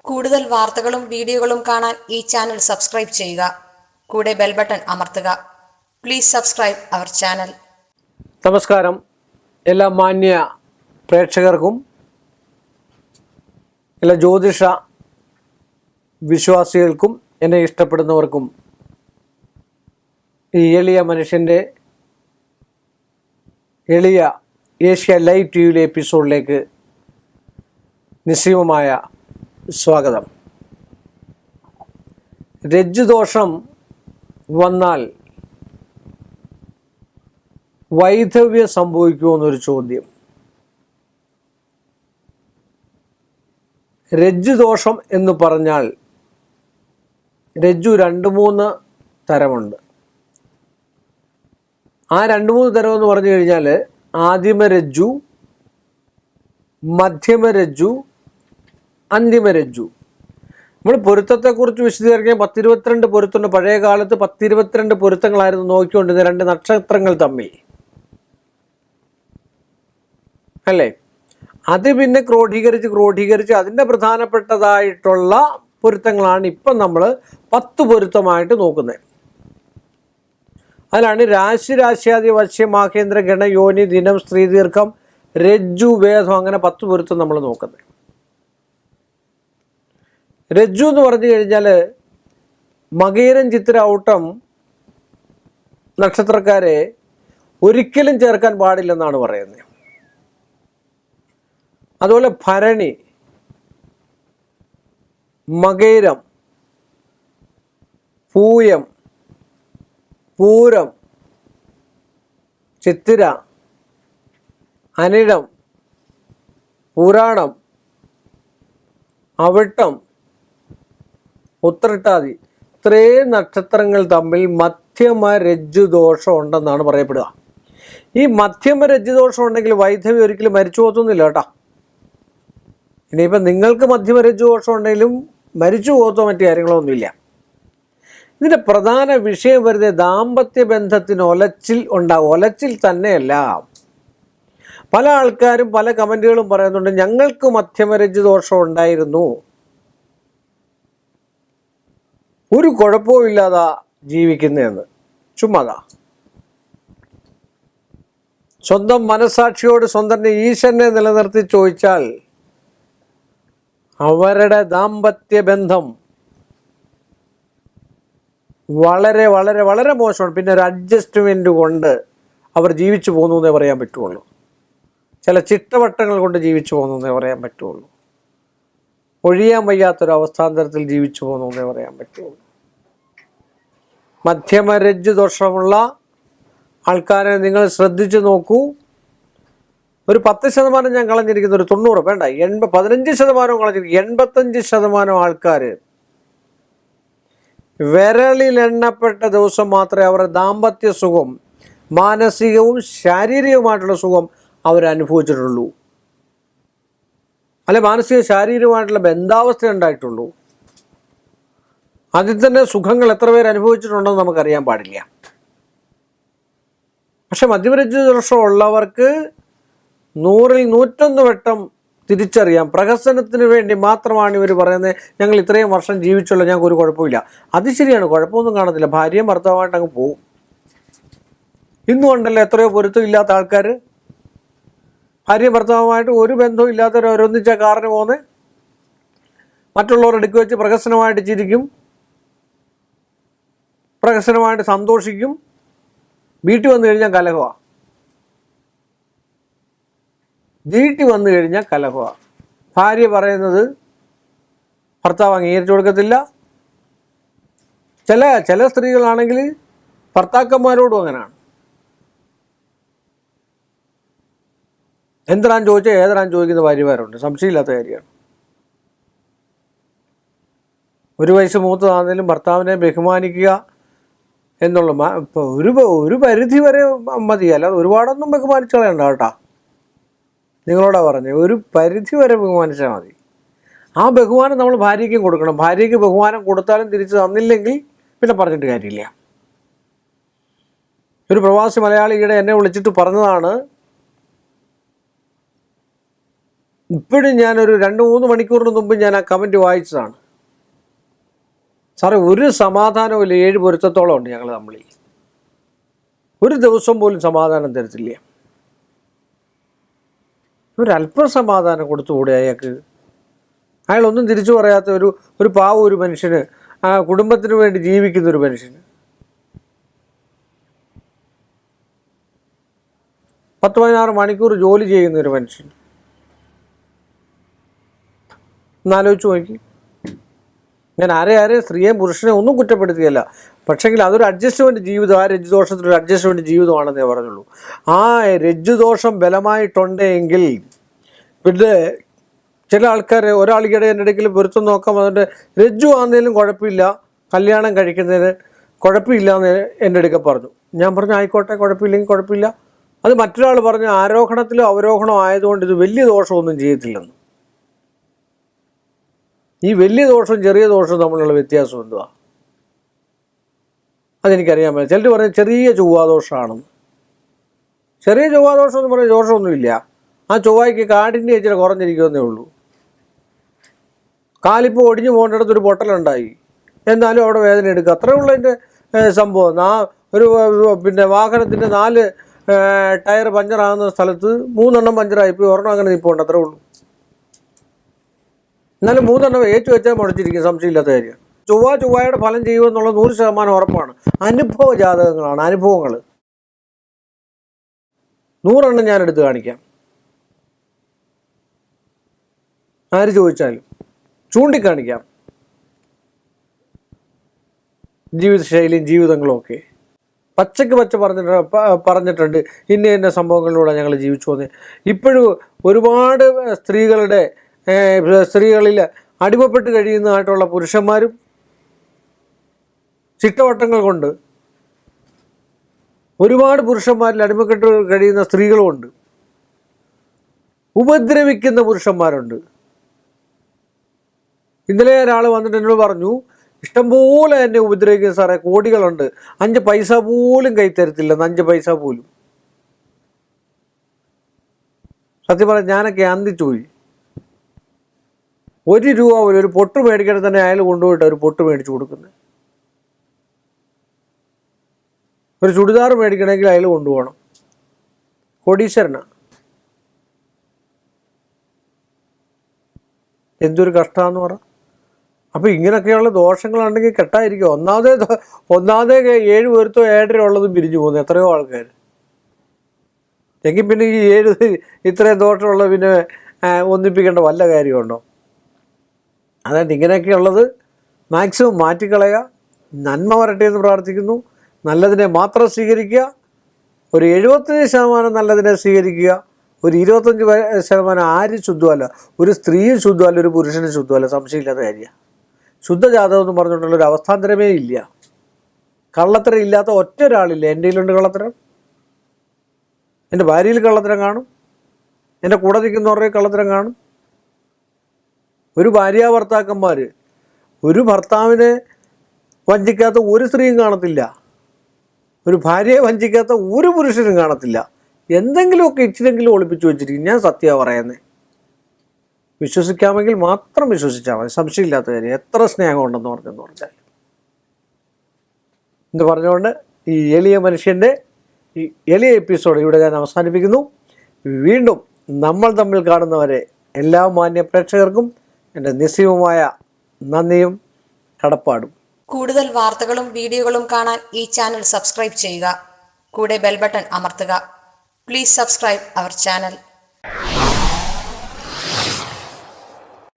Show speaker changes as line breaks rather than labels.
കൂടുതൽ വാർത്തകളും വീഡിയോകളും കാണാൻ ഈ ചാനൽ സബ്സ്ക്രൈബ് ചെയ്യുക. കൂടെ ബെൽ ബട്ടൺ അമർത്തുക. Please subscribe our channel.
നമസ്കാരം. എല്ലാ മാന്യ പ്രേക്ഷകർക്കും എല്ലാ ജ്യോതിഷ വിശ്വാസികൾക്കും എന്നെ ഇഷ്ടപ്പെടുന്നവർക്കും ഈ എളിയ മനുഷ്യൻ്റെ എളിയ ഏഷ്യ ലൈവ് ടി വിയിലെ എപ്പിസോഡിലേക്ക് നിസ്സീമമായ സ്വാഗതം. രജ്ജുദോഷം വന്നാൽ വൈധവ്യം സംഭവിക്കുമോ എന്നൊരു ചോദ്യം. രജ്ജുദോഷം എന്ന് പറഞ്ഞാൽ രജ്ജു 2-3 തരമുണ്ട്. ആ 2-3 തരം എന്ന് പറഞ്ഞു കഴിഞ്ഞാൽ ആദിമരജ്ജു, മധ്യമരജ്ജു, അന്തിമരജ്ജു. നമ്മൾ പൊരുത്തത്തെക്കുറിച്ച് വിശദീകരിക്കാൻ 10-22 പൊരുത്തമുണ്ട്. പഴയ കാലത്ത് 10-22 പൊരുത്തങ്ങളായിരുന്നു നോക്കിക്കൊണ്ടിരുന്ന 2 നക്ഷത്രങ്ങൾ തമ്മിൽ, അല്ലേ? അത് പിന്നെ ക്രോഡീകരിച്ച് അതിൻ്റെ പ്രധാനപ്പെട്ടതായിട്ടുള്ള പൊരുത്തങ്ങളാണ് ഇപ്പം നമ്മൾ 10 പൊരുത്തമായിട്ട് നോക്കുന്നത്. അതിലാണ് രാശിയാദി വശ്യമാകേന്ദ്ര ഗണ യോനി ദിനം സ്ത്രീ ദീർഘം രജ്ജു വേദം, അങ്ങനെ 10 പൊരുത്തം നമ്മൾ നോക്കുന്നത്. രജ്ജു എന്ന് പറഞ്ഞു കഴിഞ്ഞാൽ മകയിരം ചിത്തിര ഔട്ടം നക്ഷത്രക്കാരെ ഒരിക്കലും ചേർക്കാൻ പാടില്ലെന്നാണ് പറയുന്നത്. അതുപോലെ ഭരണി, മകയിരം, പൂയം, പൂരം, ചിത്തിര, അനിഴം, പുരാണം, അവിട്ടം, ഉത്രട്ടാതി, ഇത്രയും നക്ഷത്രങ്ങൾ തമ്മിൽ മധ്യമ രജ്ജുദോഷം ഉണ്ടെന്നാണ് പറയപ്പെടുക. ഈ മധ്യമ രജ്ജുദോഷം ഉണ്ടെങ്കിൽ വൈധവ്യം ഒരിക്കലും മരിച്ചു പോകത്തൊന്നുമില്ല കേട്ടോ. ഇനിയിപ്പം നിങ്ങൾക്ക് മധ്യമ രജ്ജുദോഷം ഉണ്ടെങ്കിലും മരിച്ചു പോകത്തോ മറ്റു കാര്യങ്ങളൊന്നുമില്ല. ഇതിൻ്റെ പ്രധാന വിഷയം വരുന്നത് ദാമ്പത്യ ബന്ധത്തിന് ഒലച്ചിൽ തന്നെയല്ല. പല ആൾക്കാരും പല കമൻറ്റുകളും പറയുന്നുണ്ട്, ഞങ്ങൾക്ക് മധ്യമ രജ്ജുദോഷം ഉണ്ടായിരുന്നു, ഒരു കുഴപ്പവും ഇല്ലാതെ ജീവിക്കുന്നതെന്ന്. ചുമ്മാതാ. സ്വന്തം മനസാക്ഷിയോട് സ്വന്തം ഈശ്വരനെ നിലനിർത്തി ചോദിച്ചാൽ അവരുടെ ദാമ്പത്യ ബന്ധം വളരെ വളരെ വളരെ മോശമാണ്. പിന്നെ ഒരു അഡ്ജസ്റ്റ്മെൻറ്റ് കൊണ്ട് അവർ ജീവിച്ചു പോകുന്നു എന്നേ പറയാൻ പറ്റുള്ളൂ. ചില ചിട്ടവട്ടങ്ങൾ കൊണ്ട് ജീവിച്ചു പോകുന്നു എന്നേ പറയാൻ പറ്റുള്ളൂ. ഒഴിയാൻ വയ്യാത്തൊരു അവസ്ഥാന്തരത്തിൽ ജീവിച്ചു പോകുന്നു എന്നേ പറയാൻ പറ്റുള്ളൂ. മധ്യമ രജ്ജു ദോഷമുള്ള ആൾക്കാരെ നിങ്ങൾ ശ്രദ്ധിച്ചു നോക്കൂ. ഒരു 10% ഞാൻ കളഞ്ഞിരിക്കുന്ന, ഒരു 90 വേണ്ട 15% കളഞ്ഞിരിക്കും. 85% ആൾക്കാർ വിരലിൽ എണ്ണപ്പെട്ട ദിവസം മാത്രമേ അവരുടെ ദാമ്പത്യ സുഖം, മാനസികവും ശാരീരികവുമായിട്ടുള്ള സുഖം അവരനുഭവിച്ചിട്ടുള്ളൂ. അല്ലെ മാനസിക ശാരീരികമായിട്ടുള്ള ബന്ധാവസ്ഥ ഉണ്ടായിട്ടുള്ളൂ. അതിൽ തന്നെ സുഖങ്ങൾ എത്ര പേര് അനുഭവിച്ചിട്ടുണ്ടെന്ന് നമുക്കറിയാൻ പാടില്ല. പക്ഷെ മധ്യമരജ്ജുദോഷം ഉള്ളവർക്ക് 100-ൽ 101 വട്ടം തിരിച്ചറിയാം. പ്രഹസനത്തിന് വേണ്ടി മാത്രമാണ് ഇവർ പറയുന്നത്, ഞങ്ങൾ ഇത്രയും വർഷം ജീവിച്ചുള്ള ഞങ്ങൾക്ക് ഒരു കുഴപ്പമില്ല. അത് ശരിയാണ്, കുഴപ്പമൊന്നും കാണത്തില്ല. ഭാര്യയും ഭർത്താവായിട്ട് അങ്ങ് പോവും. ഇന്നുകൊണ്ടല്ലോ എത്രയോ പൊരുത്തം ഇല്ലാത്ത ആൾക്കാർ, ഭാര്യയും ഭർത്താവുമായിട്ട് ഒരു ബന്ധവും ഇല്ലാത്തവർ ഒരൊന്നിച്ച കാറിന് പോകുന്നത്. മറ്റുള്ളവർ അടുക്കി വെച്ച് പ്രഹസനമായിട്ട് ചിരിക്കും, പ്രഹസനമായിട്ട് സന്തോഷിക്കും. വീട്ടിൽ വന്നു കഴിഞ്ഞാൽ കലഹമാണ്. ഭാര്യ പറയുന്നത് ഭർത്താവ് അംഗീകരിച്ചു കൊടുക്കത്തില്ല. ചില സ്ത്രീകളാണെങ്കിൽ ഭർത്താക്കന്മാരോടും അങ്ങനെയാണ്. എന്തിനാൻ ചോദിച്ചാൽ ഏതിനാൻ ചോദിക്കുന്ന ഭാര്യമാരുണ്ട്, സംശയമില്ലാത്ത കാര്യമാണ്. 1 വയസ്സ് മൂത്തതാണെങ്കിലും ഭർത്താവിനെ ബഹുമാനിക്കുക എന്നുള്ള ഇപ്പോൾ ഒരു പരിധി വരെ മതി, അല്ലാതെ ഒരുപാടൊന്നും ബഹുമാനിച്ചു കളയണ്ട കേട്ടോ. നിങ്ങളോടാ പറഞ്ഞത്, ഒരു പരിധി വരെ ബഹുമാനിച്ചാൽ മതി. ആ ബഹുമാനം നമ്മൾ ഭാര്യയ്ക്കും കൊടുക്കണം. ഭാര്യയ്ക്ക് ബഹുമാനം കൊടുത്താലും തിരിച്ച് തന്നില്ലെങ്കിൽ പിന്നെ പറഞ്ഞിട്ട് കാര്യമില്ല. ഒരു പ്രവാസി മലയാളി ഈയിടെ എന്നെ വിളിച്ചിട്ട് പറഞ്ഞതാണ്, ഇപ്പോഴും ഞാനൊരു 2-3 മണിക്കൂറിന് മുമ്പ് ഞാൻ ആ കമൻറ്റ് വായിച്ചതാണ്. സാറേ, ഒരു സമാധാനവും ഇല്ല. 7 പൊരുത്തത്തോളം ഉണ്ട് ഞങ്ങൾ തമ്മിൽ. ഒരു ദിവസം പോലും സമാധാനം തരത്തില്ല. ഒരല്പം സമാധാനം കൊടുത്തുകൂടെ അയാൾക്ക്? അയാളൊന്നും തിരിച്ചു പറയാത്ത ഒരു പാവം ഒരു മനുഷ്യന്, ആ കുടുംബത്തിന് വേണ്ടി ജീവിക്കുന്ന ഒരു മനുഷ്യന്, 10-16 മണിക്കൂർ ജോലി ചെയ്യുന്ന ഒരു മനുഷ്യൻ, ഒന്നാലോചിച്ച് നോക്കി. ഞാൻ ആരെയും സ്ത്രീയെയും പുരുഷനെ ഒന്നും കുറ്റപ്പെടുത്തിയല്ല. പക്ഷെങ്കിൽ അതൊരു അഡ്ജസ്റ്റ്മെൻറ്റ് ജീവിതം, ആ രജ്ജുദോഷത്തിലൊരു അഡ്ജസ്റ്റ്മെൻറ്റ് ജീവിതമാണെന്നേ പറഞ്ഞുള്ളൂ. ആ രജ്ജുദോഷം ബലമായിട്ടുണ്ടെങ്കിൽ പിന്നെ ചില ആൾക്കാർ, ഒരാളിയുടെ എൻ്റെ ഇടയ്ക്കിൽ പൊരുത്തം നോക്കാം, അതിൻ്റെ രജ്ജു ആണെന്നതിലും കുഴപ്പമില്ല, കല്യാണം കഴിക്കുന്നതിന് കുഴപ്പമില്ല എന്ന് എൻ്റെ അടുക്കൽ പറഞ്ഞു. ഞാൻ പറഞ്ഞു ആയിക്കോട്ടെ, കുഴപ്പമില്ലെങ്കിൽ കുഴപ്പമില്ല. അത് മറ്റൊരാൾ പറഞ്ഞു ആരോഹണത്തിലും അവരോഹണം ആയതുകൊണ്ട് ഇത് വലിയ ദോഷമൊന്നും ചെയ്യത്തില്ലെന്ന്. ഈ വലിയ ദോഷവും ചെറിയ ദോഷവും തമ്മിലുള്ള വ്യത്യാസം എന്തുവാ? അതെനിക്കറിയാൻ പറ്റില്ല. ചിലർ പറഞ്ഞാൽ ചെറിയ ചൊവ്വാദോഷമാണെന്ന്. ചെറിയ ചൊവ്വാദോഷം എന്ന് പറഞ്ഞാൽ ദോഷമൊന്നുമില്ല. ആ ചൊവ്വായ്ക്ക് കാഠിന്യം ഇച്ചിരി കുറഞ്ഞിരിക്കുമെന്നേ ഉള്ളൂ. കാലിപ്പോൾ ഒടിഞ്ഞു പോകേണ്ടിടത്ത് ഒരു പൊട്ടലുണ്ടായി, എന്നാലും അവിടെ വേദന എടുക്കുക, അത്രേ ഉള്ളതിൻ്റെ സംഭവം. ഒരു പിന്നെ വാഹനത്തിൻ്റെ 4 ടയർ പഞ്ചറാകുന്ന സ്ഥലത്ത് 3 എണ്ണം പഞ്ചറായിപ്പോയി, ഒരെണ്ണം അങ്ങനെ നിൽപ്പുണ്ട്, അത്രേ ഉള്ളൂ. എന്നാലും 3 എണ്ണം ഏച്ചു വെച്ചാൽ മുടച്ചിരിക്കും, സംശയമില്ലാത്ത കാര്യം. ചൊവ്വയുടെ ഫലം ചെയ്യുമെന്നുള്ളത് 100% ഉറപ്പാണ്. അനുഭവ ജാതകങ്ങളാണ്, അനുഭവങ്ങൾ. 100 എണ്ണം ഞാൻ എടുത്ത് കാണിക്കാം, ആര് ചോദിച്ചാലും ചൂണ്ടിക്കാണിക്കാം. ജീവിതശൈലിയും ജീവിതങ്ങളും ഒക്കെ പച്ചക്ക് പറഞ്ഞിട്ടുണ്ട്. ഇന്ന സംഭവങ്ങളിലൂടെ ഞങ്ങൾ ജീവിച്ചു വന്നേ. ഇപ്പോഴും ഒരുപാട് സ്ത്രീകളിൽ അടിമപ്പെട്ട് കഴിയുന്നതായിട്ടുള്ള പുരുഷന്മാരും ചിട്ടവട്ടങ്ങൾ കൊണ്ട് ഒരുപാട് പുരുഷന്മാരിൽ അടിമപ്പെട്ട് കഴിയുന്ന സ്ത്രീകളുമുണ്ട്. ഉപദ്രവിക്കുന്ന പുരുഷന്മാരുണ്ട്. ഇന്നലെ ഒരാൾ വന്നിട്ട് എന്നോട് പറഞ്ഞു, ഇഷ്ടംപോലെ എന്നെ ഉപദ്രവിക്കുന്ന സാറേ, കോടികളുണ്ട്, 5 പൈസ പോലും കൈ തരത്തില്ലെന്ന്, 5 പൈസ പോലും. സത്യം പറഞ്ഞാൽ ഞാനൊക്കെ അന്തിച്ചു പോയി. 1 രൂപ പോലും, ഒരു പൊട്ട് മേടിക്കണേ തന്നെ അയാൾ കൊണ്ടുപോയിട്ട് ഒരു പൊട്ട് മേടിച്ചു കൊടുക്കുന്നത്. ഒരു ചുടിദാർ മേടിക്കണമെങ്കിൽ അയാൾ കൊണ്ടുപോകണം. കോടീശ്വരനാ. എന്തൊരു കഷ്ടമാണെന്ന് പറ. അപ്പോൾ ഇങ്ങനെയൊക്കെയുള്ള ദോഷങ്ങളുണ്ടെങ്കിൽ കെട്ടായിരിക്കും. ഒന്നാമതേ 7 പേർത്തോ 7.5 ഉള്ളതും പിരിഞ്ഞു പോകുന്നു എത്രയോ ആൾക്കാർ. എങ്കിൽ പിന്നെ ഈ 7 ഇത്രയും ദോഷമുള്ള പിന്നെ ഒന്നിപ്പിക്കേണ്ട വല്ല കാര്യമുണ്ടോ? അതുകൊണ്ട് ഇങ്ങനെയൊക്കെയുള്ളത് മാക്സിമം മാറ്റിക്കളയുക. നന്മ വരട്ടെ എന്ന് പ്രാർത്ഥിക്കുന്നു. നല്ലതിനെ മാത്രം സ്വീകരിക്കുക. ഒരു 75% നല്ലതിനെ സ്വീകരിക്കുക. ഒരു 25% ആരും ശുദ്ധമല്ല. ഒരു സ്ത്രീയും ശുദ്ധമല്ല, ഒരു പുരുഷനും ശുദ്ധമല്ല, സംശയമില്ലാത്ത കാര്യമാണ്. ശുദ്ധജാതകം എന്ന് പറഞ്ഞിട്ടുള്ളൊരു അവസ്ഥാന്തരമേ ഇല്ല. കള്ളത്തരം ഇല്ലാത്ത ഒറ്റ ഒരാളില്ല. എൻ്റെ കയ്യിലുണ്ട് കള്ളത്തരം, എൻ്റെ ഭാര്യയിൽ കള്ളത്തരം കാണും, എൻ്റെ കൂടെ നിൽക്കുന്നവരുടെ കള്ളത്തരം കാണും. ഒരു ഭാര്യാഭർത്താക്കന്മാർ, ഒരു ഭർത്താവിനെ വഞ്ചിക്കാത്ത ഒരു സ്ത്രീയും കാണത്തില്ല, ഒരു ഭാര്യയെ വഞ്ചിക്കാത്ത ഒരു പുരുഷനും കാണത്തില്ല. എന്തെങ്കിലുമൊക്കെ ഇച്ചിരെങ്കിലും ഒളിപ്പിച്ചു വെച്ചിരിക്കും. ഞാൻ സത്യമാണ് പറയുന്നത്. വിശ്വസിക്കാമെങ്കിൽ മാത്രം വിശ്വസിച്ചാൽ മതി, സംശയമില്ലാത്ത കാര്യം. എത്ര സ്നേഹമുണ്ടെന്ന് പറഞ്ഞാൽ എന്ന് പറഞ്ഞുകൊണ്ട് ഈ എളിയ മനുഷ്യൻ്റെ ഈ എളിയ എപ്പിസോഡ് ഇവിടെ ഞാൻ അവസാനിപ്പിക്കുന്നു. വീണ്ടും നമ്മൾ തമ്മിൽ കാണുന്നവരെ എല്ലാ മാന്യ പ്രേക്ഷകർക്കും എൻ്റെ നിസ്സീമമായ നന്ദിയും കടപ്പാടും.
കൂടുതൽ വാർത്തകളും വീഡിയോകളും കാണാൻ ഈ ചാനൽ സബ്സ്ക്രൈബ് ചെയ്യുക. കൂടെ ബെൽ ബട്ടൺ അമർത്തുക. Please subscribe our channel.